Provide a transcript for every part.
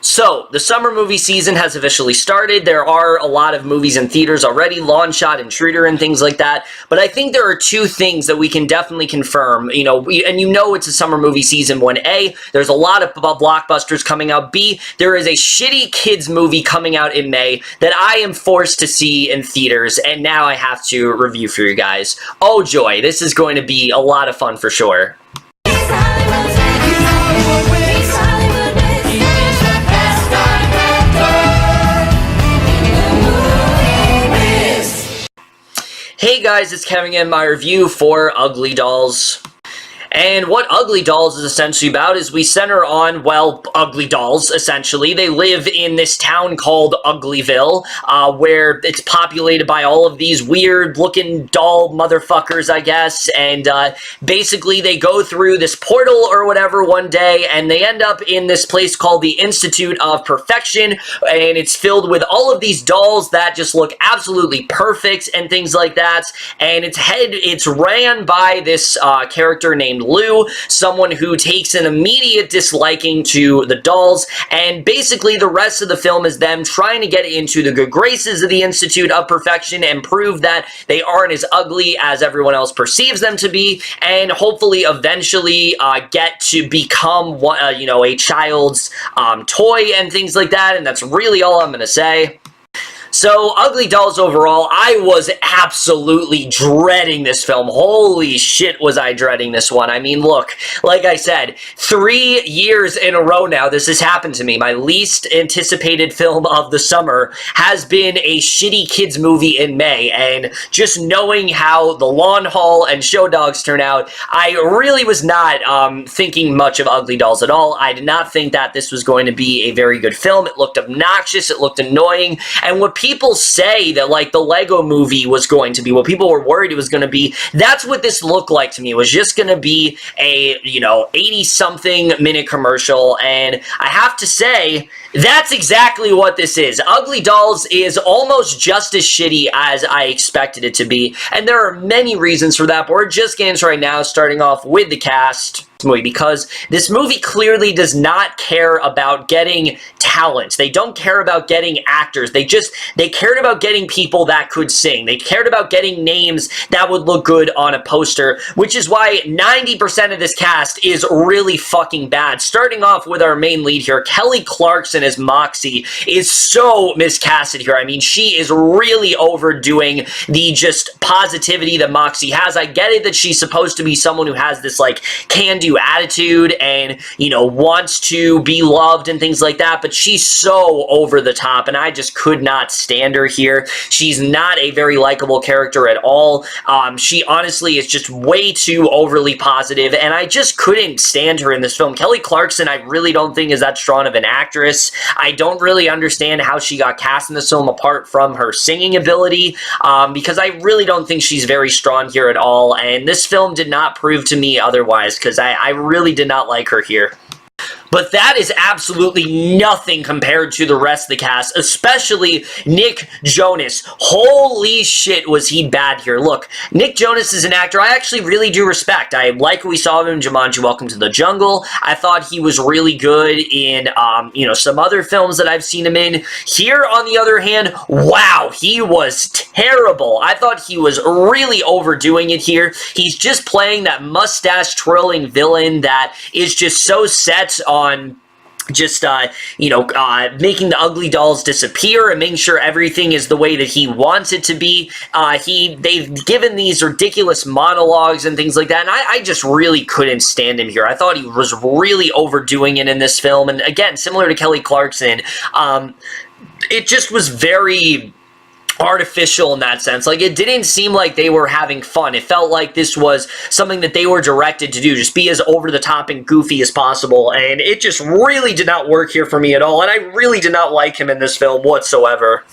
So, the summer movie season has officially started. There are a lot of movies in theaters already, Lawn Shot, Intruder, and things like that. But I think there are two things that we can definitely confirm. And it's a summer movie season when A, there's a lot of blockbusters coming out. B, there is a shitty kids movie coming out in May that I am forced to see in theaters, and now I have to review for you guys. Oh joy, this is going to be a lot of fun for sure. Hey guys, it's Kevin and my review for UglyDolls. And what UglyDolls is essentially about is we center on, well, ugly dolls, essentially. They live in this town called Uglyville, where it's populated by all of these weird-looking doll motherfuckers, I guess, and basically they go through this portal or whatever one day, and they end up in this place called the Institute of Perfection, and it's filled with all of these dolls that just look absolutely perfect and things like that, and it's ran by this character named Lou, someone who takes an immediate disliking to the dolls, and basically the rest of the film is them trying to get into the good graces of the Institute of Perfection and prove that they aren't as ugly as everyone else perceives them to be, and hopefully eventually get to become a child's toy and things like that, and that's really all I'm going to say. So, UglyDolls overall, I was absolutely dreading this film. Holy shit was I dreading this one. I mean, look, like I said, 3 years in a row now this has happened to me. My least anticipated film of the summer has been a shitty kids movie in May, and just knowing how the Lawn Haul and Show Dogs turn out, I really was not thinking much of UglyDolls at all. I did not think that this was going to be a very good film. It looked obnoxious, it looked annoying, and what people say that, like, the Lego movie was going to be, what people were worried it was going to be, that's what this looked like to me. It was just going to be a, 80-something minute commercial, and I have to say, that's exactly what this is. UglyDolls is almost just as shitty as I expected it to be, and there are many reasons for that, but we're just getting to right now, starting off with the cast. Movie, because this movie clearly does not care about getting talent. They don't care about getting actors. They cared about getting people that could sing. They cared about getting names that would look good on a poster, which is why 90% of this cast is really fucking bad. Starting off with our main lead here, Kelly Clarkson as Moxie is so miscasted here. I mean, she is really overdoing the just positivity that Moxie has. I get it that she's supposed to be someone who has this, like, can-do attitude and, wants to be loved and things like that, but she's so over the top, and I just could not stand her here. She's not a very likable character at all. She honestly is just way too overly positive, and I just couldn't stand her in this film. Kelly Clarkson, I really don't think is that strong of an actress. I don't really understand how she got cast in this film apart from her singing ability, because I really don't think she's very strong here at all, and this film did not prove to me otherwise, because I really did not like her here. But that is absolutely nothing compared to the rest of the cast, especially Nick Jonas. Holy shit, was he bad here. Look, Nick Jonas is an actor I actually really do respect. I like what we saw of him in Jumanji Welcome to the Jungle. I thought he was really good in, some other films that I've seen him in. Here, on the other hand, wow, he was terrible. I thought he was really overdoing it here. He's just playing that mustache-twirling villain that is just so set on just, making the ugly dolls disappear and making sure everything is the way that he wants it to be. They've given these ridiculous monologues and things like that, and I just really couldn't stand him here. I thought he was really overdoing it in this film, and again, similar to Kelly Clarkson, it just was very artificial in that sense. Like, it didn't seem like they were having fun. It felt like this was something that they were directed to do, just be as over the top and goofy as possible, and it just really did not work here for me at all, and I really did not like him in this film whatsoever.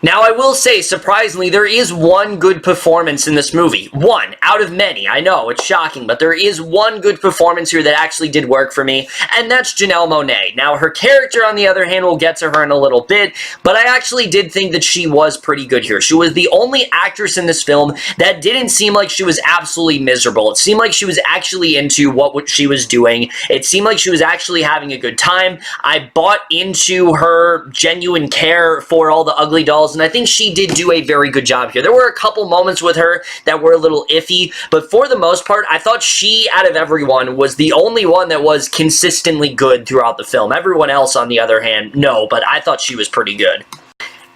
Now, I will say, surprisingly, there is one good performance in this movie. One, out of many. I know, it's shocking, but there is one good performance here that actually did work for me, and that's Janelle Monáe. Now, her character, on the other hand, we'll get to her in a little bit, but I actually did think that she was pretty good here. She was the only actress in this film that didn't seem like she was absolutely miserable. It seemed like she was actually into what she was doing. It seemed like she was actually having a good time. I bought into her genuine care for all the ugly dolls, and I think she did do a very good job here. There were a couple moments with her that were a little iffy, but for the most part, I thought she, out of everyone, was the only one that was consistently good throughout the film. Everyone else, on the other hand, no, but I thought she was pretty good.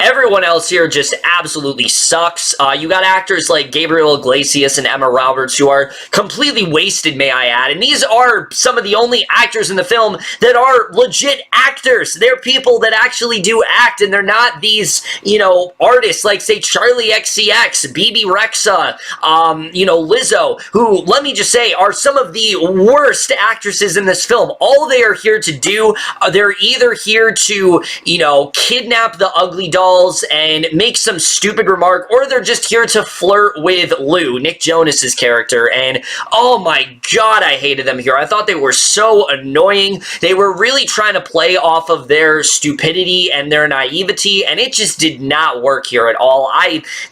Everyone else here just absolutely sucks. You got actors like Gabriel, Iglesias, and Emma Roberts who are completely wasted, may I add. And these are some of the only actors in the film that are legit actors. They're people that actually do act, and they're not these, artists like, say, Charli XCX, Bebe Rexha, Lizzo, who, let me just say, are some of the worst actresses in this film. All they are here to do, they're either here to, kidnap the ugly doll and make some stupid remark, or they're just here to flirt with Lou, Nick Jonas's character, and oh my god, I hated them here. I thought they were so annoying. They were really trying to play off of their stupidity and their naivety, and it just did not work here at all.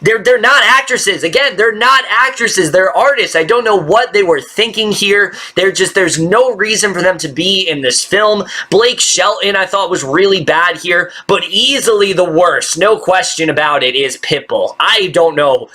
They're not actresses. Again, they're not actresses. They're artists. I don't know what they were thinking here. There's no reason for them to be in this film. Blake Shelton, I thought, was really bad here, but easily the worst, no question about it, is Pitbull. I don't know.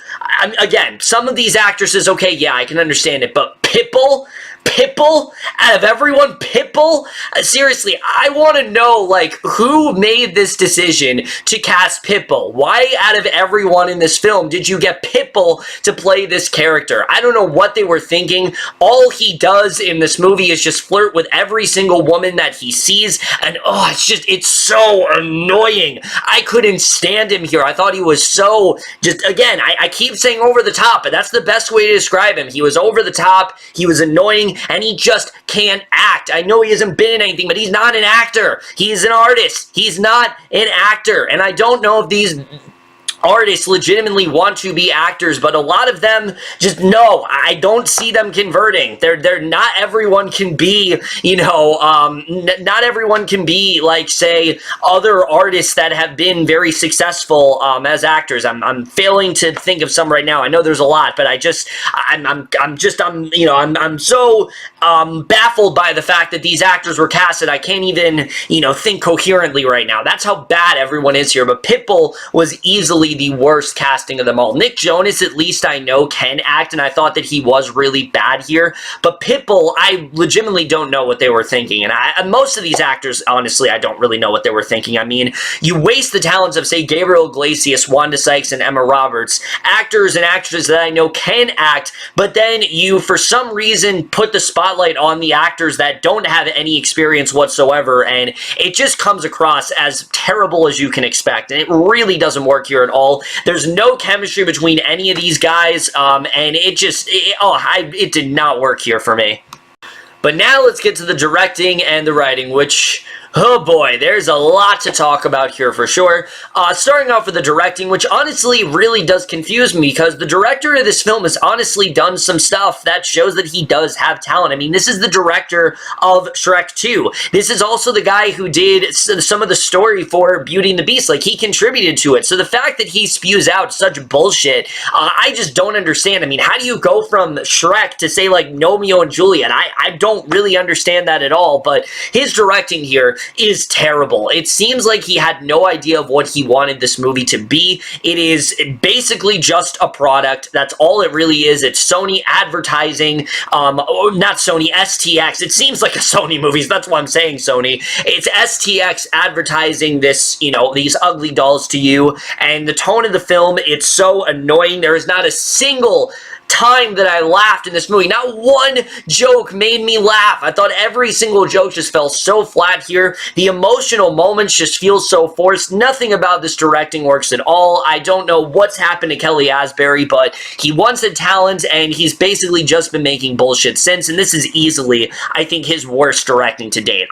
Again, some of these actresses, okay, yeah, I can understand it, but Pitbull? Pitbull? Out of everyone, Pitbull? Seriously, I want to know, who made this decision to cast Pitbull? Why, out of everyone in this film, did you get Pitbull to play this character? I don't know what they were thinking. All he does in this movie is just flirt with every single woman that he sees, and it's so annoying. I couldn't stand him here. I thought he was so, again, I keep saying over the top, but that's the best way to describe him. He was over the top, he was annoying, and he just can't act. I know he hasn't been in anything, but he's not an actor. He's an artist. He's not an actor. And I don't know if these artists legitimately want to be actors, but a lot of them just, no, I don't see them converting. They're not everyone can be, not everyone can be like, say, other artists that have been very successful as actors. I'm failing to think of some right now. I know there's a lot, but I'm so baffled by the fact that these actors were casted. I can't even, think coherently right now. That's how bad everyone is here. But Pitbull was easily the worst casting of them all. Nick Jonas, at least I know, can act, and I thought that he was really bad here. But Pitbull, I legitimately don't know what they were thinking. And most of these actors, honestly, I don't really know what they were thinking. I mean, you waste the talents of, say, Gabriel Iglesias, Wanda Sykes, and Emma Roberts, actors and actresses that I know can act, but then you, for some reason, put the spotlight on the actors that don't have any experience whatsoever, and it just comes across as terrible as you can expect. And it really doesn't work here at all. There's no chemistry between any of these guys, and it did not work here for me. But now let's get to the directing and the writing, which, oh boy, there's a lot to talk about here for sure. Starting off with the directing, which honestly really does confuse me, because the director of this film has honestly done some stuff that shows that he does have talent. I mean, this is the director of Shrek 2. This is also the guy who did some of the story for Beauty and the Beast. He contributed to it. So the fact that he spews out such bullshit, I just don't understand. I mean, how do you go from Shrek to, say, Romeo and Juliet? I don't really understand that at all, but his directing here is terrible. It seems like he had no idea of what he wanted this movie to be. It is basically just a product. That's all it really is. It's Sony advertising, not Sony, STX. It seems like a Sony movie. That's why I'm saying Sony. It's STX advertising this, these ugly dolls to you, and the tone of the film, it's so annoying. There is not a single time that I laughed in this movie. Not one joke made me laugh. I thought every single joke just fell so flat here. The emotional moments just feel so forced. Nothing about this directing works at all. I don't know what's happened to Kelly Asbury, but he once had talent, and he's basically just been making bullshit since, and this is easily, I think, his worst directing to date.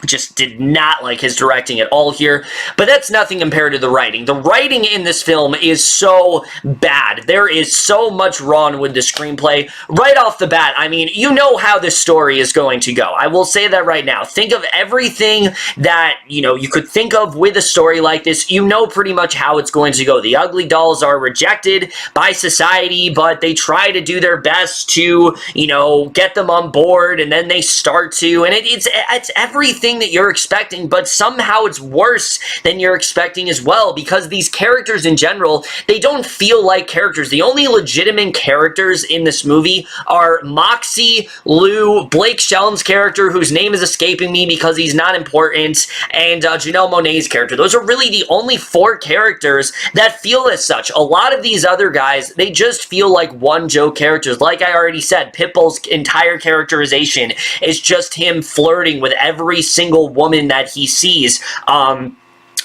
just did not like his directing at all here, but that's nothing compared to the writing. The writing in this film is so bad. There is so much wrong with the screenplay. Right off the bat, I mean, you know how this story is going to go. I will say that right now. Think of everything that, you know, you could think of with a story like this. You know pretty much how it's going to go. The Ugly Dolls are rejected by society, but they try to do their best to, you know, get them on board, and then they start to, and it's everything that you're expecting, but somehow it's worse than you're expecting as well, because these characters in general, they don't feel like characters. The only legitimate characters in this movie are Moxie, Lou, Blake Shelton's character, whose name is escaping me because he's not important, and Janelle Monáe's character. Those are really the only 4 characters that feel as such. A lot of these other guys, they just feel like one-joke characters. Like I already said, Pitbull's entire characterization is just him flirting with every single woman that he sees.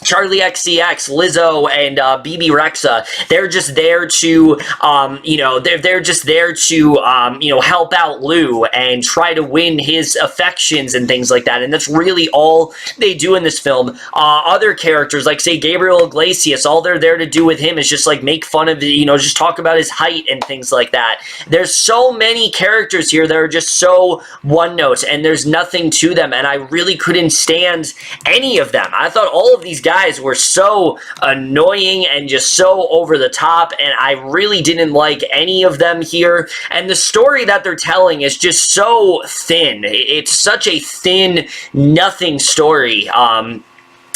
Charli XCX, Lizzo, and Bebe Rexha, they're just there to, you know, they're just there to, you know, help out Lou and try to win his affections and things like that, and that's really all they do in this film. Other characters, like, say, Gabriel Iglesias, all they're there to do with him is just, like, make fun of, you know, just talk about his height and things like that. There's so many characters here that are just so one-note, and there's nothing to them, and I really couldn't stand any of them. I thought all of these guys were so annoying and just so over the top, and I really didn't like any of them here. And the story that they're telling is just so thin. It's such a thin, nothing story.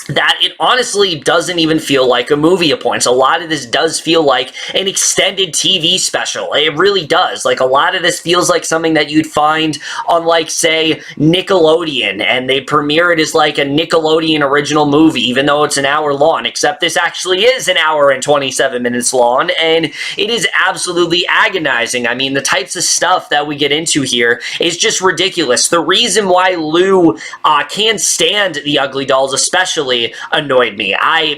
That it honestly doesn't even feel like a movie at points. A lot of this does feel like an extended TV special. It really does. Like, a lot of this feels like something that you'd find on, like, say, Nickelodeon, and they premiere it as, like, a Nickelodeon original movie, even though it's an hour long, except this actually is an hour and 27 minutes long, and it is absolutely agonizing. I mean, the types of stuff that we get into here is just ridiculous. The reason why Lou can't stand the Ugly Dolls especially annoyed me.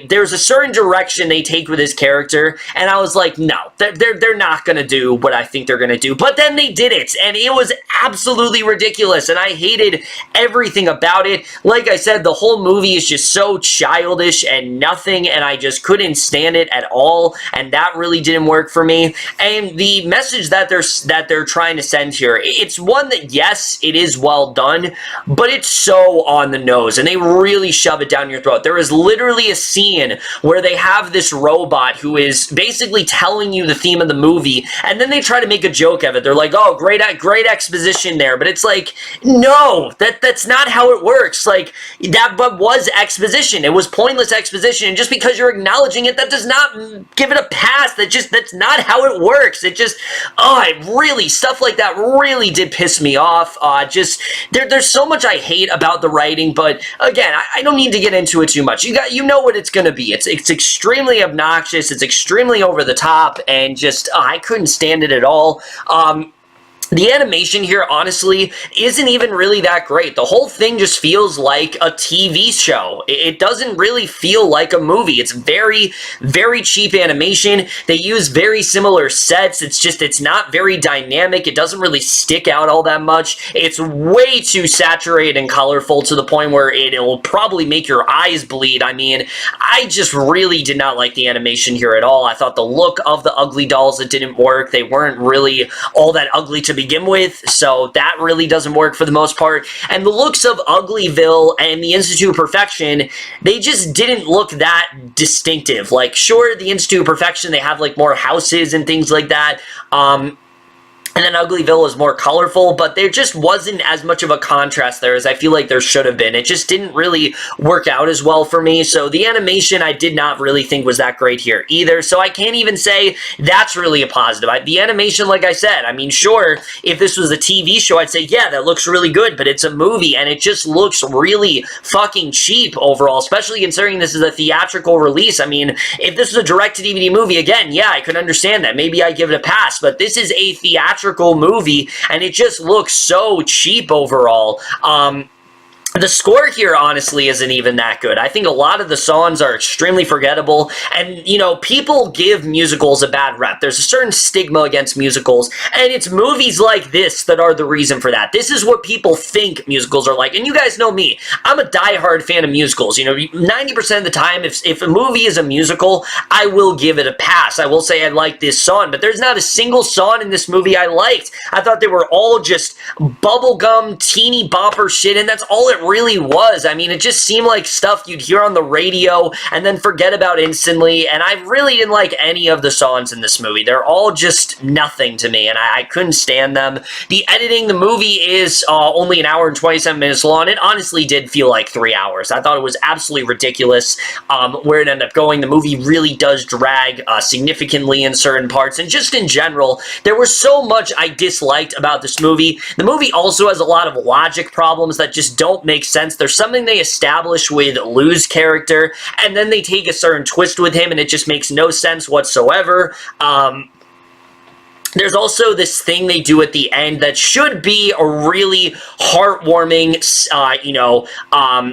There's a certain direction they take with his character, and I was like, no, they're not gonna do what I think they're gonna do. But then they did it, and it was absolutely ridiculous, and I hated everything about it. Like I said, the whole movie is just so childish and nothing, and I just couldn't stand it at all, and that really didn't work for me. And the message that they're trying to send here, it's one that, yes, it is well done, but it's so on the nose, and they really shove it down your throat. There is literally a scene where they have this robot who is basically telling you the theme of the movie, and then they try to make a joke of it. They're like, oh, great exposition there, but it's like, no, that's not how it works. Like, that was exposition. It was pointless exposition, and just because you're acknowledging it, that does not give it a pass. That's not how it works. It just, stuff like that really did piss me off. There's so much I hate about the writing, but again, I don't need to get into it too much. You know what it's gonna be. It's extremely obnoxious. It's extremely over the top, and just I couldn't stand it at all. The animation here, honestly, isn't even really that great. The whole thing just feels like a TV show. It doesn't really feel like a movie. It's very, very cheap animation. They use very similar sets. It's not very dynamic. It doesn't really stick out all that much. It's way too saturated and colorful to the point where it'll probably make your eyes bleed. I mean, I just really did not like the animation here at all. I thought the look of the Ugly Dolls, it didn't work. They weren't really all that ugly to begin with, so that really doesn't work for the most part. And the looks of Uglyville and the Institute of Perfection, they just didn't look that distinctive. Like, sure, the Institute of Perfection, they have, like, more houses and things like that, and then Uglyville is more colorful, but there just wasn't as much of a contrast there as I feel like there should have been. It just didn't really work out as well for me, so the animation I did not really think was that great here either, so I can't even say that's really a positive. The animation, like I said, I mean, sure, if this was a TV show, I'd say, yeah, that looks really good, but it's a movie, and it just looks really fucking cheap overall, especially considering this is a theatrical release. I mean, if this was a direct-to-DVD movie, again, yeah, I could understand that. Maybe I'd give it a pass, but this is a theatrical movie, and it just looks so cheap overall. The score here, honestly, isn't even that good. I think a lot of the songs are extremely forgettable, and, you know, people give musicals a bad rep. There's a certain stigma against musicals, and it's movies like this that are the reason for that. This is what people think musicals are like, and you guys know me. I'm a diehard fan of musicals. You know, 90% of the time, if a movie is a musical, I will give it a pass. I will say I like this song, but there's not a single song in this movie I liked. I thought they were all just bubblegum, teeny bopper shit, and that's all it really was. I mean, it just seemed like stuff you'd hear on the radio and then forget about instantly, and I really didn't like any of the songs in this movie. They're all just nothing to me, and I couldn't stand them. The editing, the movie is only an hour and 27 minutes long. It honestly did feel like 3 hours. I thought it was absolutely ridiculous where it ended up going. The movie really does drag significantly in certain parts, and just in general, there was so much I disliked about this movie. The movie also has a lot of logic problems that just don't make sense. There's something they establish with Lou's character, and then they take a certain twist with him, and it just makes no sense whatsoever. There's also this thing they do at the end that should be a really heartwarming,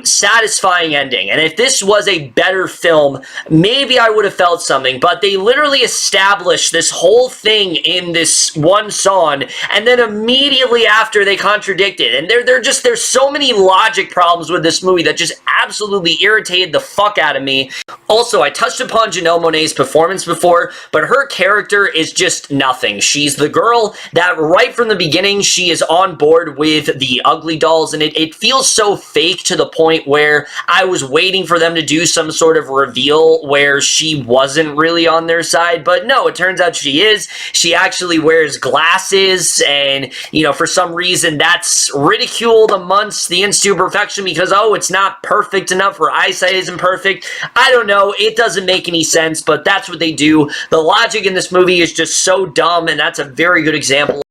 satisfying ending. And if this was a better film, maybe I would have felt something. But they literally established this whole thing in this one song, and then immediately after they contradict it. And there's so many logic problems with this movie that just absolutely irritated the fuck out of me. Also, I touched upon Janelle Monáe's performance before, but her character is just nothing. She's the girl that right from the beginning, she is on board with the UglyDolls, and it feels so fake to the point where I was waiting for them to do some sort of reveal where she wasn't really on their side, but no, it turns out she is. She actually wears glasses, and, you know, for some reason that's ridiculed amongst the Institute of Perfection because, oh, it's not perfect enough, her eyesight isn't perfect. I don't know, it doesn't make any sense, but that's what they do. The logic in this movie is just so dumb, and that's a very good example.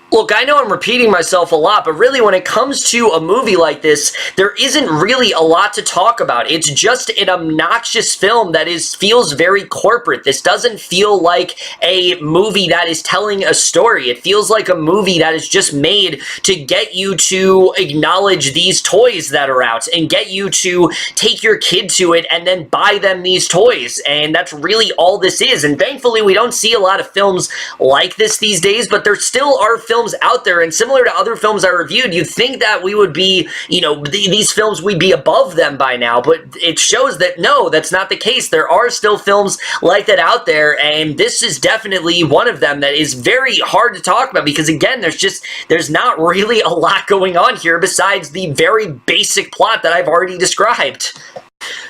Look, I know I'm repeating myself a lot, but really when it comes to a movie like this, there isn't really a lot to talk about. It's just an obnoxious film that feels very corporate. This doesn't feel like a movie that is telling a story. It feels like a movie that is just made to get you to acknowledge these toys that are out and get you to take your kid to it and then buy them these toys. And that's really all this is. And thankfully, we don't see a lot of films like this these days, but there still are films out there, and similar to other films I reviewed, you'd think that we would be, you know, these films, we'd be above them by now, but it shows that no, that's not the case. There are still films like that out there, and this is definitely one of them that is very hard to talk about because, again, there's not really a lot going on here besides the very basic plot that I've already described.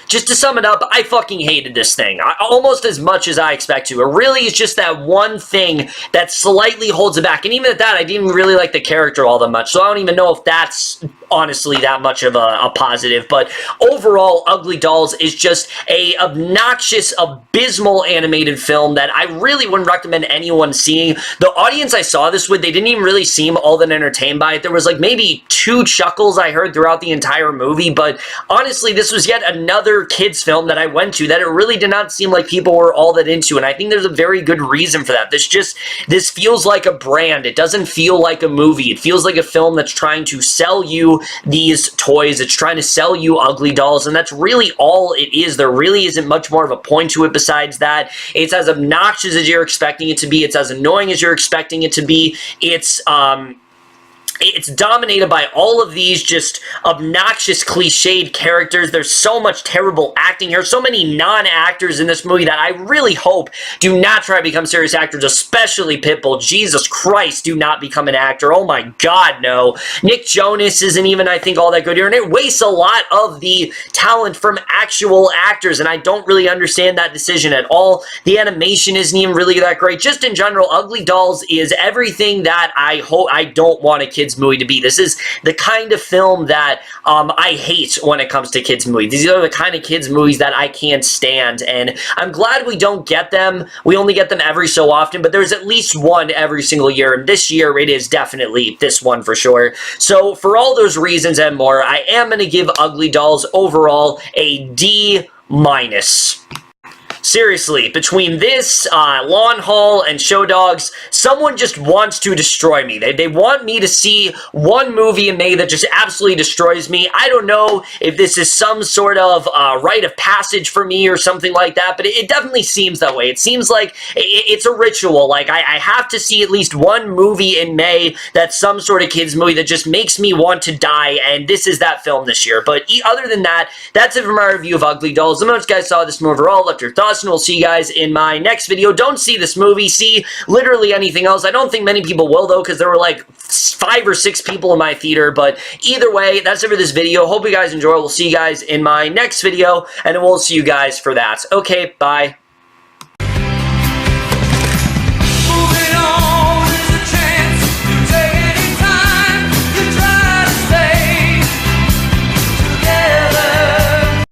Just to sum it up, I fucking hated this thing. Almost as much as I expect to. It really is just that one thing that slightly holds it back. And even at that, I didn't really like the character all that much. So I don't even know if that's honestly that much of a positive. But overall, UglyDolls is just a obnoxious, abysmal animated film that I really wouldn't recommend anyone seeing. The audience I saw this with, they didn't even really seem all that entertained by it. There was like maybe 2 chuckles I heard throughout the entire movie. But honestly, this was yet another kids film that I went to that it really did not seem like people were all that into, and I think there's a very good reason for that. This feels like a brand. It doesn't feel like a movie. It feels like a film that's trying to sell you these toys. It's trying to sell you UglyDolls, and that's really all it is. There really isn't much more of a point to it besides that. It's as obnoxious as you're expecting it to be. It's as annoying as you're expecting it to be. It's dominated by all of these just obnoxious, cliched characters. There's so much terrible acting here. So many non-actors in this movie that I really hope do not try to become serious actors, especially Pitbull. Jesus Christ, do not become an actor. Oh my God, no. Nick Jonas isn't even, I think, all that good here, and it wastes a lot of the talent from actual actors, and I don't really understand that decision at all. The animation isn't even really that great. Just in general, UglyDolls is everything that I don't want a kid's movie to be. This is the kind of film that I hate when it comes to kids movies. These are the kind of kids movies that I can't stand, and I'm glad we don't get them. We only get them every so often, but there's at least one every single year, and this year it is definitely this one for sure. So for all those reasons and more, I am going to give UglyDolls overall a D-. Seriously, between this, Lawn Haul, and Show Dogs, someone just wants to destroy me. They want me to see one movie in May that just absolutely destroys me. I don't know if this is some sort of rite of passage for me or something like that, but it definitely seems that way. It seems like it's a ritual. Like, I have to see at least one movie in May that's some sort of kids movie that just makes me want to die, and this is that film this year. But other than that, that's it for my review of Ugly Dolls. Let me know what you guys saw of this movie overall, left your thoughts, and we'll see you guys in my next video. Don't see this movie, see literally anything else. I don't think many people will, though, because there were like 5 or 6 people in my theater, but either way, that's it for this video. Hope you guys enjoy. We'll see you guys in my next video, and we'll see you guys for that. Okay, bye.